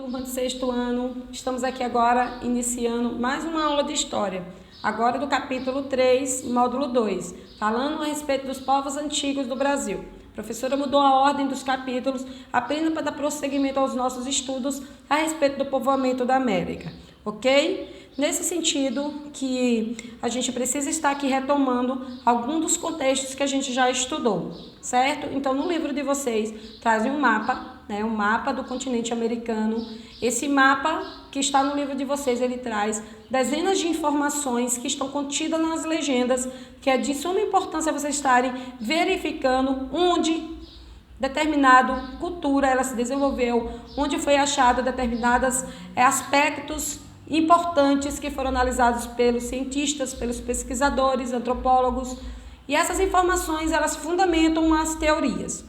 turma de sexto ano. Estamos aqui agora iniciando mais uma aula de História. Agora do capítulo 3, módulo 2, falando a respeito dos povos antigos do Brasil. A professora mudou a ordem dos capítulos apenas para dar prosseguimento aos nossos estudos a respeito do povoamento da América, ok? Nesse sentido que a gente precisa estar aqui retomando alguns dos contextos que a gente já estudou, certo? Então, no livro de vocês, trazem um mapa, um mapa do continente americano. Esse mapa que está no livro de vocês, ele traz dezenas de informações que estão contidas nas legendas, que é de suma importância vocês estarem verificando onde determinada cultura ela se desenvolveu, onde foi achado determinados aspectos importantes que foram analisados pelos cientistas, pelos pesquisadores, antropólogos, e essas informações elas fundamentam as teorias.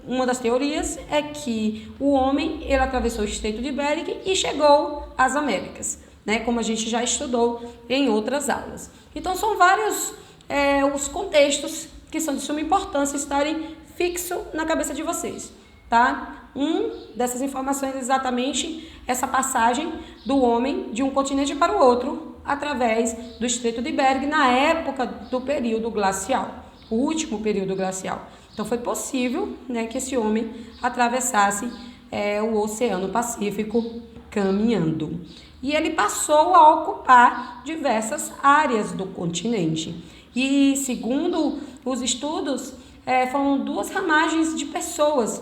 Uma das teorias é que o homem ele atravessou o Estreito de Bering e chegou às Américas, como a gente já estudou em outras aulas. Então são vários os contextos que são de suma importância estarem fixos na cabeça de vocês, tá? Dessas informações é exatamente essa passagem do homem de um continente para o outro através do Estreito de Bering na época do período glacial, o último período glacial. Então foi possível que esse homem atravessasse o Oceano Pacífico caminhando. E ele passou a ocupar diversas áreas do continente. E segundo os estudos, foram duas ramagens de pessoas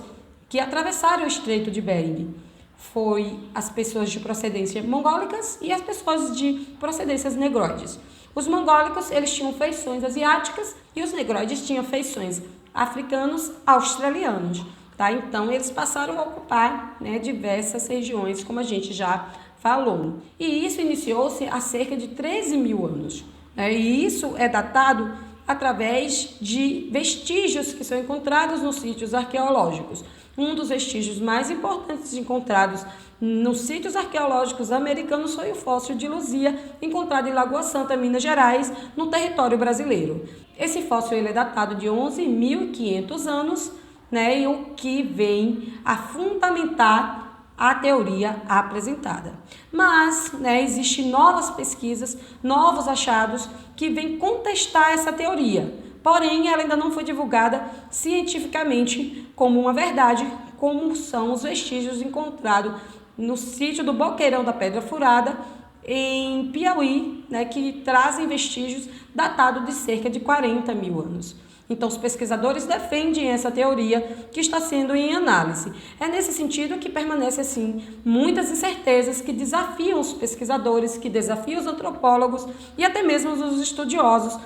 que atravessaram o Estreito de Bering. Foi as pessoas de procedência mongólicas e as pessoas de procedências negroides. Os mongólicos, eles tinham feições asiáticas e os negroides tinham feições africanos, australianos, tá? Então, eles passaram a ocupar diversas regiões, como a gente já falou. E isso iniciou-se há cerca de 13 mil anos. E isso é datado através de vestígios que são encontrados nos sítios arqueológicos. Um dos vestígios mais importantes encontrados nos sítios arqueológicos americanos foi o fóssil de Luzia, encontrado em Lagoa Santa, Minas Gerais, no território brasileiro. Esse fóssil ele é datado de 11.500 anos, e o que vem a fundamentar a teoria apresentada. Mas existem novas pesquisas, novos achados que vêm contestar essa teoria. Porém, ela ainda não foi divulgada cientificamente como uma verdade, como são os vestígios encontrados no sítio do Boqueirão da Pedra Furada, em Piauí, que trazem vestígios datados de cerca de 40 mil anos. Então, os pesquisadores defendem essa teoria que está sendo em análise. É nesse sentido que permanece, assim, muitas incertezas que desafiam os pesquisadores, que desafiam os antropólogos e até mesmo os estudiosos,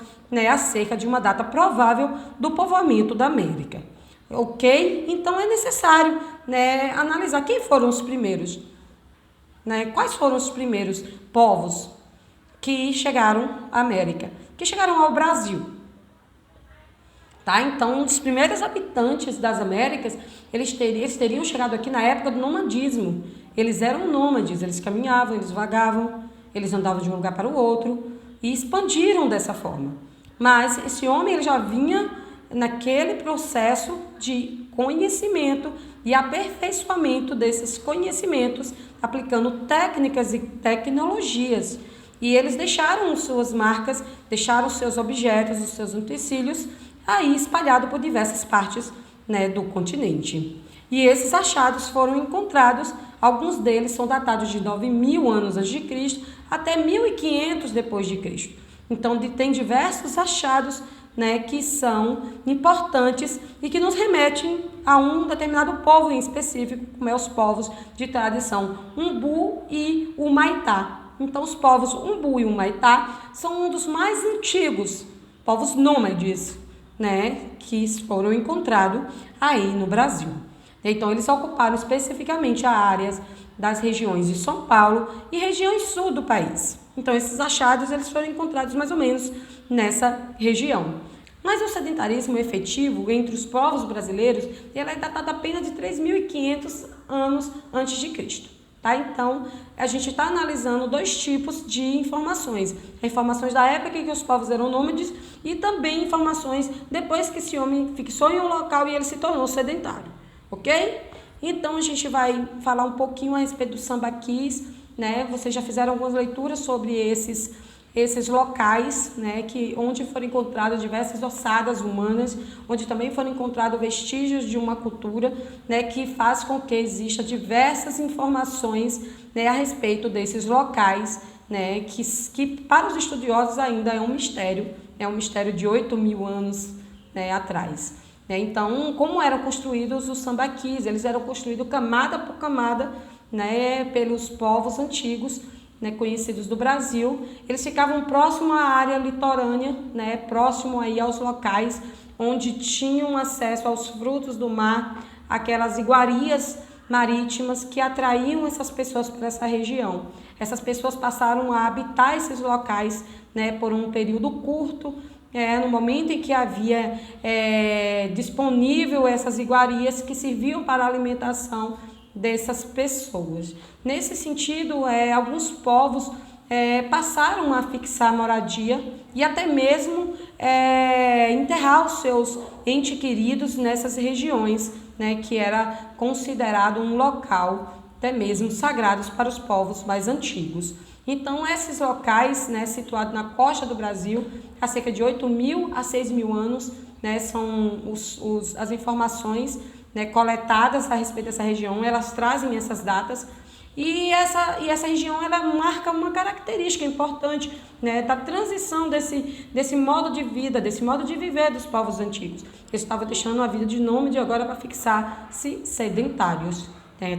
acerca de uma data provável do povoamento da América. Ok? Então, é necessário analisar quem foram os primeiros, quais foram os primeiros povos que chegaram à América, que chegaram ao Brasil. Tá? Então, os primeiros habitantes das Américas, eles teriam chegado aqui na época do nomadismo. Eles eram nômades, eles caminhavam, eles vagavam, eles andavam de um lugar para o outro e expandiram dessa forma. Mas esse homem ele já vinha naquele processo de conhecimento e aperfeiçoamento desses conhecimentos, aplicando técnicas e tecnologias. E eles deixaram suas marcas, deixaram seus objetos, os seus utensílios, aí espalhado por diversas partes do continente. E esses achados foram encontrados, alguns deles são datados de 9.000 anos antes de Cristo até 1.500 depois de Cristo. Então tem diversos achados que são importantes e que nos remetem a um determinado povo em específico, como os povos de tradição Umbu e Humaitá. Então os povos Umbu e Humaitá são um dos mais antigos povos nômades, que foram encontrados aí no Brasil. Então, eles ocuparam especificamente áreas das regiões de São Paulo e regiões sul do país. Então, esses achados eles foram encontrados mais ou menos nessa região. Mas o sedentarismo efetivo entre os povos brasileiros ele é datado apenas de 3.500 anos antes de Cristo. Tá? Então, a gente está analisando dois tipos de informações. Informações da época em que os povos eram nômades e também informações depois que esse homem fixou em um local e ele se tornou sedentário. Ok? Então, a gente vai falar um pouquinho a respeito do sambaquis, né? Vocês já fizeram algumas leituras sobre esses locais, né, onde foram encontradas diversas ossadas humanas, onde também foram encontrados vestígios de uma cultura, né, que faz com que exista diversas informações, né, a respeito desses locais, né, que para os estudiosos ainda é um mistério de 8.000 anos, né, atrás. Então, como eram construídos os sambaquis? Eles eram construídos camada por camada, né, pelos povos antigos, né, conhecidos do Brasil. Eles ficavam próximo à área litorânea, né, próximo aí aos locais onde tinham acesso aos frutos do mar, aquelas iguarias marítimas que atraíam essas pessoas para essa região. Essas pessoas passaram a habitar esses locais, né, por um período curto, no momento em que havia disponível essas iguarias que serviam para a alimentação dessas pessoas. Nesse sentido, alguns povos passaram a fixar moradia e até mesmo enterrar os seus entes queridos nessas regiões, né, que era considerado um local até mesmo sagrados para os povos mais antigos. Então, esses locais, né, situados na costa do Brasil, há cerca de 8.000 a 6.000 anos, né, são as informações, né, coletadas a respeito dessa região, elas trazem essas datas, e essa região ela marca uma característica importante, né, da transição desse modo de vida, desse modo de viver dos povos antigos. Eles estavam deixando a vida de nômade agora para fixar-se sedentários.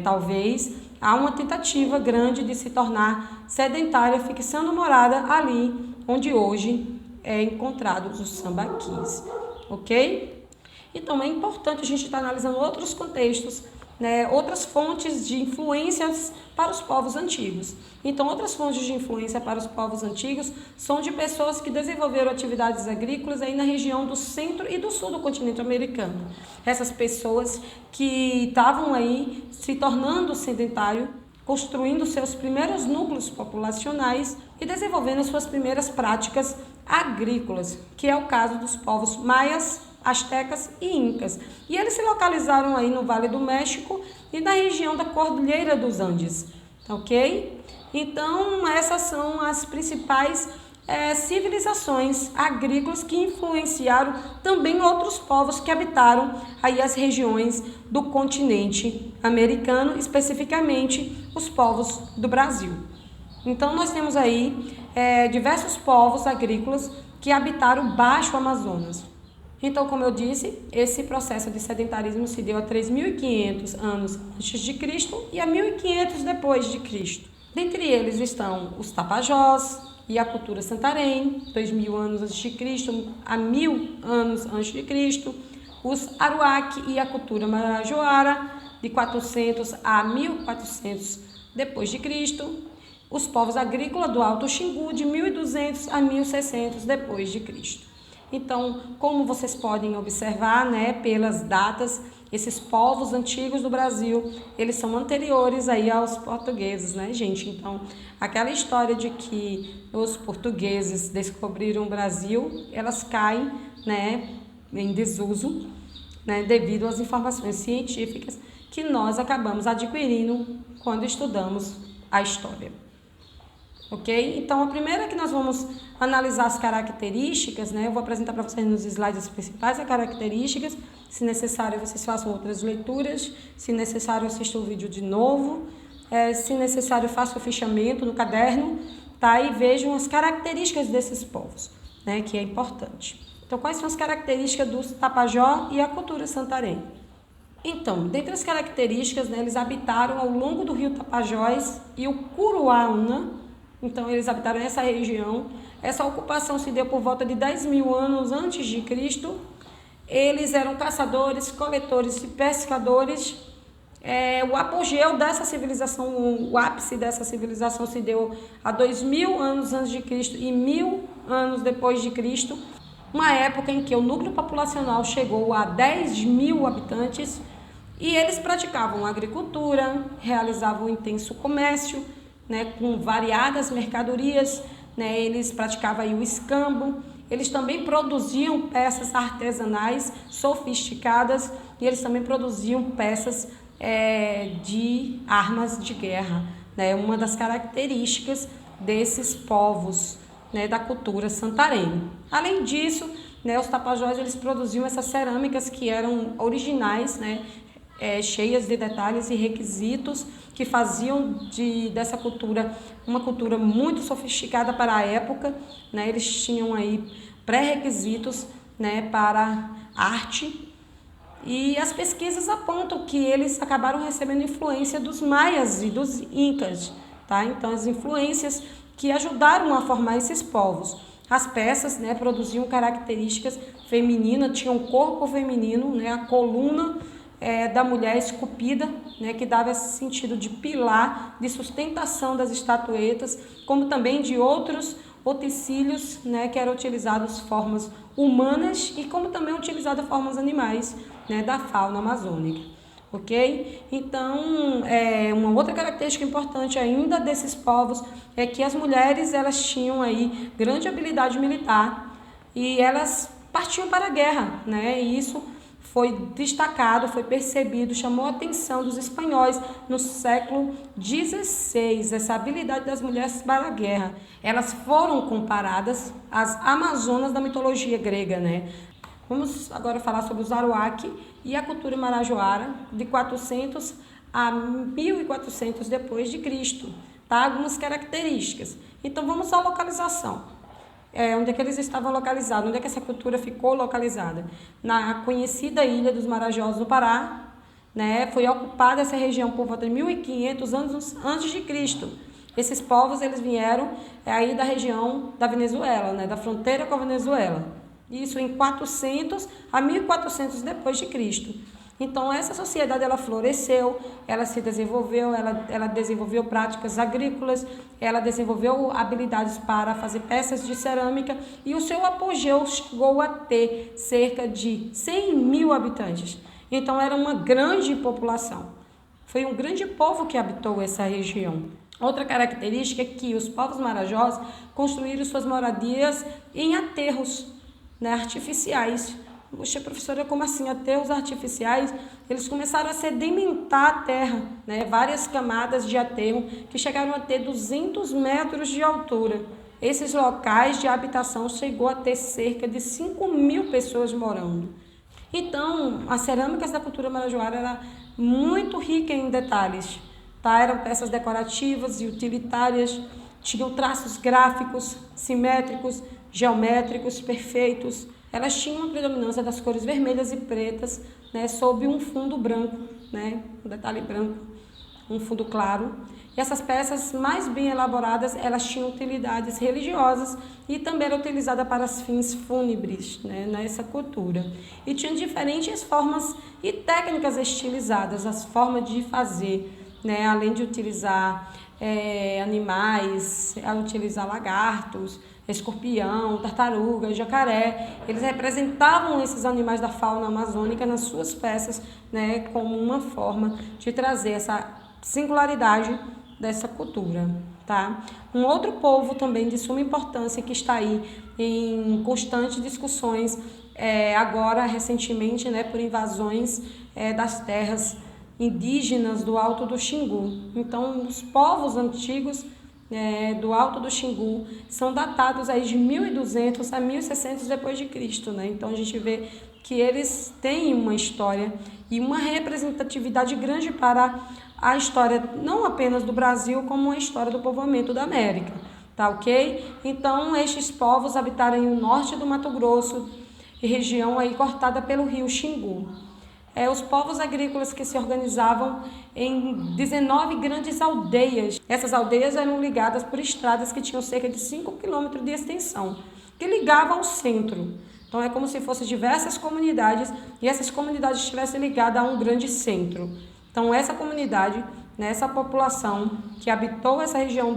Talvez há uma tentativa grande de se tornar sedentária, fixando morada ali onde hoje é encontrados os sambaquis, ok? Então, é importante a gente estar analisando outros contextos, né, outras fontes de influências para os povos antigos. Então, outras fontes de influência para os povos antigos são de pessoas que desenvolveram atividades agrícolas aí na região do centro e do sul do continente americano. Essas pessoas que estavam aí se tornando sedentário, construindo seus primeiros núcleos populacionais e desenvolvendo suas primeiras práticas agrícolas, que é o caso dos povos maias, astecas e incas. E eles se localizaram aí no Vale do México e na região da Cordilheira dos Andes, ok? Então, essas são as principais civilizações agrícolas que influenciaram também outros povos que habitaram aí as regiões do continente americano, especificamente os povos do Brasil. Então, nós temos aí diversos povos agrícolas que habitaram o Baixo Amazonas. Então, como eu disse, esse processo de sedentarismo se deu a 3.500 anos antes de Cristo e a 1.500 depois de Cristo. Dentre eles estão os Tapajós e a cultura Santarém, 2.000 anos antes de Cristo a 1.000 anos antes de Cristo, os Aruac e a cultura Marajoara, de 400 a 1.400 depois de Cristo, os povos agrícolas do Alto Xingu, de 1.200 a 1.600 depois de Cristo. Então, como vocês podem observar, né, pelas datas, esses povos antigos do Brasil, eles são anteriores aí aos portugueses, né, gente? Então, aquela história de que os portugueses descobriram o Brasil, elas caem, né, em desuso, né, devido às informações científicas que nós acabamos adquirindo quando estudamos a história. Ok? Então, a primeira que nós vamos analisar as características, né? Eu vou apresentar para vocês nos slides principais as características. Se necessário, vocês façam outras leituras. Se necessário, assistam o vídeo de novo. Se necessário, façam o fichamento no caderno, tá? E vejam as características desses povos, né? Que é importante. Então, quais são as características dos Tapajós e a cultura Santarém? Então, dentre as características, né, eles habitaram ao longo do rio Tapajós e o Curuaúna. Então, eles habitaram essa região. Essa ocupação se deu por volta de 10.000 anos antes de Cristo. Eles eram caçadores, coletores e pescadores. O apogeu dessa civilização, o ápice dessa civilização se deu a 2.000 anos antes de Cristo e 1.000 anos depois de Cristo. Uma época em que o núcleo populacional chegou a 10.000 habitantes e eles praticavam agricultura, realizavam intenso comércio, né, com variadas mercadorias, né, eles praticavam aí o escambo, eles também produziam peças artesanais sofisticadas e eles também produziam peças de armas de guerra, né? Uma das características desses povos, né, da cultura santarém. Além disso, né, os Tapajós eles produziam essas cerâmicas que eram originais, né, cheias de detalhes e requisitos que faziam dessa cultura uma cultura muito sofisticada para a época, né? Eles tinham aí pré-requisitos, né, para arte. E as pesquisas apontam que eles acabaram recebendo influência dos maias e dos incas, tá? Então, as influências que ajudaram a formar esses povos. As peças, né, produziam características femininas, tinham um corpo feminino, né, a coluna da mulher esculpida, né, que dava esse sentido de pilar, de sustentação das estatuetas, como também de outros utensílios, né, que eram utilizados formas humanas e como também utilizadas formas animais, né, da fauna amazônica. Ok? Então, uma outra característica importante ainda desses povos é que as mulheres elas tinham aí grande habilidade militar e elas partiam para a guerra, né? E isso foi destacado, foi percebido, chamou a atenção dos espanhóis no século XVI, essa habilidade das mulheres para a guerra. Elas foram comparadas às amazonas da mitologia grega, né? Vamos agora falar sobre os Aruac e a cultura marajoara de 400 a 1400 depois de Cristo, tá? Algumas características. Então vamos à localização. Onde é que eles estavam localizados? Onde é que essa cultura ficou localizada? Na conhecida Ilha dos Marajós no Pará, né? Foi ocupada essa região por volta de 1500 anos antes de Cristo. Esses povos eles vieram aí da região da Venezuela, né? Da fronteira com a Venezuela. Isso em 400 a 1400 depois de Cristo. Então, essa sociedade ela floresceu, ela se desenvolveu, ela desenvolveu práticas agrícolas, ela desenvolveu habilidades para fazer peças de cerâmica e o seu apogeu chegou a ter cerca de 100 mil habitantes. Então, era uma grande população. Foi um grande povo que habitou essa região. Outra característica é que os povos marajós construíram suas moradias em aterros, né, artificiais. Poxa, professora, como assim? Aterros artificiais, eles começaram a sedimentar a terra, né? Várias camadas de aterro que chegaram a ter 200 metros de altura. Esses locais de habitação chegou a ter cerca de 5 mil pessoas morando. Então, as cerâmicas da cultura marajoara era muito rica em detalhes, tá? Eram peças decorativas e utilitárias, tinham traços gráficos, simétricos, geométricos, perfeitos. Elas tinham uma predominância das cores vermelhas e pretas, né, sob um fundo branco, né, um detalhe branco, um fundo claro. E essas peças mais bem elaboradas, elas tinham utilidades religiosas e também era utilizada para fins fúnebres, né, nessa cultura. E tinham diferentes formas e técnicas estilizadas, as formas de fazer, né, além de utilizar animais, a utilizar lagartos, escorpião, tartaruga, jacaré. Eles representavam esses animais da fauna amazônica nas suas peças, né, como uma forma de trazer essa singularidade dessa cultura, tá? Um outro povo também de suma importância que está aí em constantes discussões, agora recentemente, né, por invasões das terras indígenas do Alto do Xingu. Então, os povos antigos do Alto do Xingu são datados aí de 1200 a 1600 depois de Cristo, né? Então a gente vê que eles têm uma história e uma representatividade grande para a história não apenas do Brasil, como a história do povoamento da América, tá ok? Então estes povos habitaram o norte do Mato Grosso e região aí cortada pelo rio Xingu. Os povos agrícolas que se organizavam em 19 grandes aldeias. Essas aldeias eram ligadas por estradas que tinham cerca de 5 quilômetros de extensão, que ligavam ao centro. Então é como se fossem diversas comunidades e essas comunidades estivessem ligadas a um grande centro. Então essa comunidade, né, essa população que habitou essa região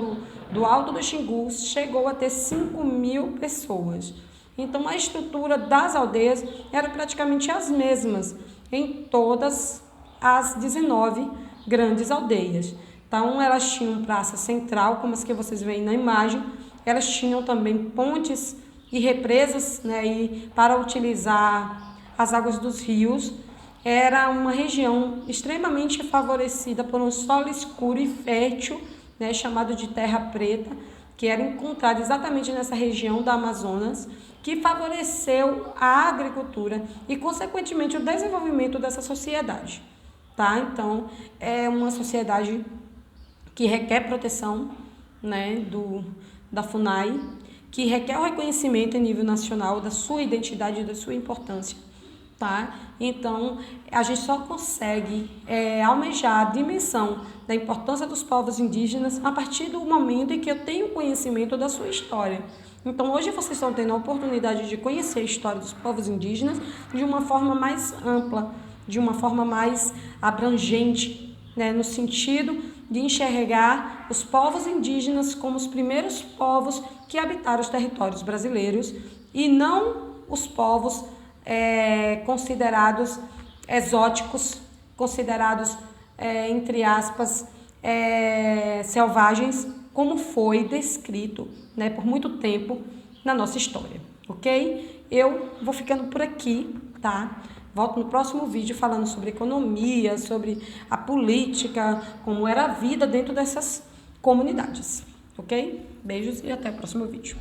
do Alto do Xingu chegou a ter 5 mil pessoas. Então a estrutura das aldeias era praticamente as mesmas em todas as 19 grandes aldeias. Então, elas tinham praça central, como as que vocês veem na imagem. Elas tinham também pontes e represas, né, para utilizar as águas dos rios. era uma região extremamente favorecida por um solo escuro e fértil, né, chamado de terra preta, que era encontrado exatamente nessa região da Amazonas, que favoreceu a agricultura e, consequentemente, o desenvolvimento dessa sociedade. Tá? Então, é uma sociedade que requer proteção, né, da FUNAI, que requer o reconhecimento em nível nacional da sua identidade e da sua importância. Tá? Então, a gente só consegue almejar a dimensão da importância dos povos indígenas a partir do momento em que eu tenho conhecimento da sua história. Então, hoje vocês estão tendo a oportunidade de conhecer a história dos povos indígenas de uma forma mais ampla, de uma forma mais abrangente, né? No sentido de enxergar os povos indígenas como os primeiros povos que habitaram os territórios brasileiros e não os povos considerados exóticos, considerados, entre aspas, selvagens, como foi descrito, né, por muito tempo na nossa história, ok? Eu vou ficando por aqui, tá? Volto no próximo vídeo falando sobre economia, sobre a política, como era a vida dentro dessas comunidades, ok? Beijos e até o próximo vídeo.